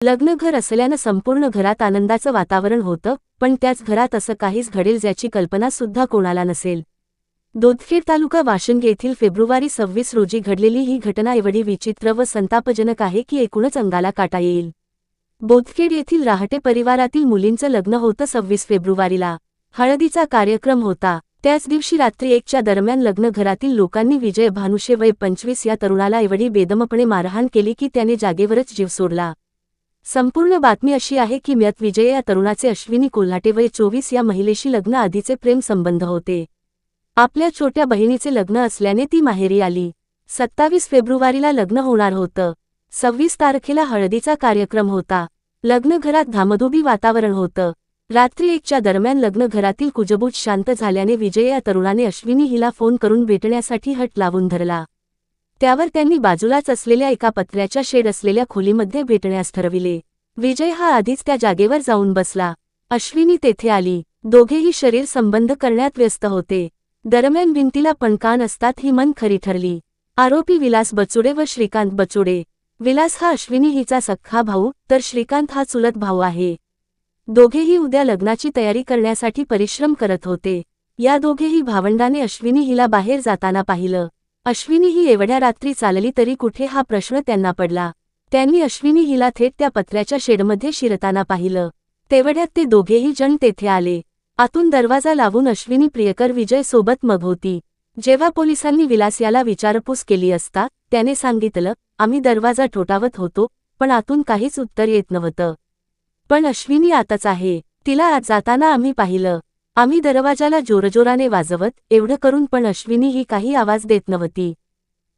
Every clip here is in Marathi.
लग्नघर असल्यानं संपूर्ण घरात आनंदाचं वातावरण होतं, पण त्याच घरात असं काहीच घडेल ज्याची कल्पना सुद्धा कोणाला नसेल. दोदखेड तालुका वाशिंद येथील फेब्रुवारी 26 रोजी घडलेली ही घटना एवढी विचित्र व संतापजनक आहे की एकूणच अंगाला काटा येईल. बोदखेड येथील राहटे परिवारातील मुलींचं लग्न होतं 26 फेब्रुवारीला. हळदीचा कार्यक्रम होता. त्याच दिवशी रात्री 1च्या दरम्यान लग्नघरातील लोकांनी विजय भानुशे वय 25 या तरुणाला एवढी बेदमपणे मारहाण केली की त्याने जागेवरच जीव सोडला. संपूर्ण बातमी अशी आहे की मयत विजय या तरुणाचे अश्विनी कोल्हाटे वय 24 या महिलेशी लग्न आधीचे प्रेम संबंध होते. आपल्या छोट्या बहिणीचे लग्न असल्याने ती माहेरी आली. 27 फेब्रुवारीला लग्न होणार होतं. 26 तारखेला हळदीचा कार्यक्रम होता. लग्नघरात धामधुमी वातावरण होतं. रात्री 1च्या दरम्यान लग्नघरातील कुजबूज शांत झाल्याने विजय या तरुणाने अश्विनी हिला फोन करून भेटण्यासाठी हट लावून धरला. त्यावर त्यांनी बाजूलाच असलेल्या एका पत्र्याच्या शेड असलेल्या खोलीमध्ये भेटण्यास ठरविले. विजय हा आधीच त्या जागेवर जाऊन बसला. अश्विनी तेथे आली. दोघेही शरीर संबंध करण्यात व्यस्त होते. दरम्यान भिंतीला पण कान असतात ही मन खरी ठरली. आरोपी विलास बचुडे व श्रीकांत बचुडे. विलास हा अश्विनी हिचा सख्खा भाऊ तर श्रीकांत हा चुलत भाऊ आहे. दोघेही उद्या लग्नाची तयारी करण्यासाठी परिश्रम करत होते. या दोघेही भावंडाने अश्विनी हिला बाहेर जाताना पाहिलं. अश्विनी ही एवढ्या रात्री चालली तरी कुठे हा प्रश्न त्यांना पडला. त्यांनी अश्विनी हिला थेट त्या पत्र्याच्या शेडमध्ये शिरताना पाहिलं. तेवढ्यात ते दोघेही जण तेथे आले. आतून दरवाजा लावून अश्विनी प्रियकर विजय सोबत मग होती. जेव्हा पोलिसांनी विलास याला विचारपूस केली असता त्याने सांगितलं, आम्ही दरवाजा ठोठावत होतो पण आतून काहीच उत्तर येत नव्हतं. पण अश्विनी आतच आहे. तिला आत जाताना आम्ही पाहिलं. आम्ही दरवाजाला जोरजोराने वाजवत एवढं करून पण अश्विनी ही काही आवाज देत नव्हती.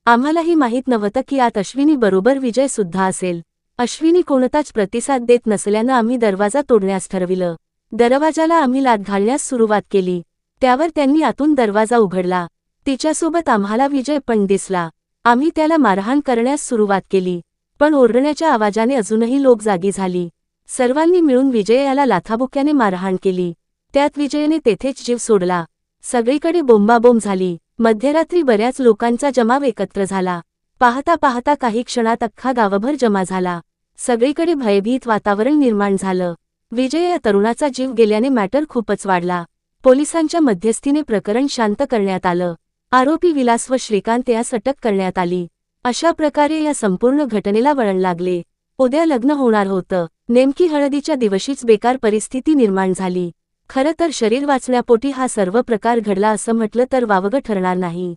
आम्हालाही माहीत नव्हतं की आत अश्विनी बरोबर विजय सुद्धा असेल. अश्विनी कोणताच प्रतिसाद देत नसल्यानं आम्ही दरवाजा तोडण्यास ठरविलं. दरवाजाला आम्ही लाथ घालण्यास सुरुवात केली. त्यावर त्यांनी आतून दरवाजा उघडला. तिच्यासोबत आम्हाला विजय पण दिसला. आम्ही त्याला मारहाण करण्यास सुरुवात केली. पण ओरडण्याच्या आवाजाने अजूनही लोक जागी झाली. सर्वांनी मिळून विजय याला लाथाबुक्याने मारहाण केली. त्यात विजयने तेथेच जीव सोडला. सगळीकडे बोंबाबोंब झाली. मध्यरात्री बऱ्याच लोकांचा जमाव एकत्र झाला. पाहता पाहता काही क्षणात अख्खा गावभर जमा झाला. सगळीकडे भयभीत वातावरण निर्माण झालं. विजय या तरुणाचा जीव गेल्याने मॅटर खूपच वाढला. पोलिसांच्या मध्यस्थीने प्रकरण शांत करण्यात आलं. आरोपी विलास व श्रीकांत यास अटक करण्यात आली. अशा प्रकारे या संपूर्ण घटनेला वळण लागले. उद्या लग्न होणार होतं. नेमकी हळदीच्या दिवशीच बेकार परिस्थिती निर्माण झाली. खरं तर शरीर वाचण्यापोटी हा सर्व प्रकार घडला असं म्हटलं तर वावगं ठरणार नाही.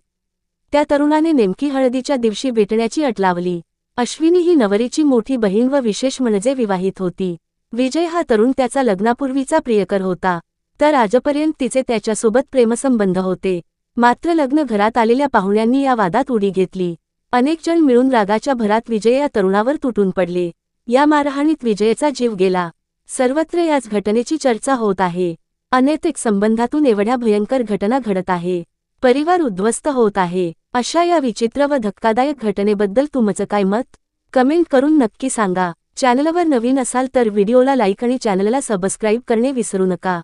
त्या तरुणाने नेमकी हळदीच्या दिवशी भेटण्याची अट लावली. अश्विनी ही नवरीची मोठी बहीण व विशेष म्हणजे विवाहित होती. विजय हा तरुण त्याचा लग्नापूर्वीचा प्रियकर होता. तर आजपर्यंत तिचे त्याच्यासोबत प्रेमसंबंध होते. मात्र लग्न घरात आलेल्या पाहुण्यांनी या वादात उडी घेतली. अनेक जण मिळून रागाच्या भरात विजय या तरुणावर तुटून पडले. या मारहाणीत विजयचा जीव गेला. सर्वत्र याच घटनेची चर्चा होत आहे. अनैतिक संबंधातून एवढ्या भयंकर घटना घडत आहे. परिवार उद्ध्वस्त होत आहे. अशा या विचित्र व धक्कादायक घटनेबद्दल तुमचं काय मत? कमेंट करून नक्की सांगा. चॅनलवर नवीन असाल तर व्हिडिओला लाईक आणि चॅनलला सबस्क्राईब करणे विसरू नका.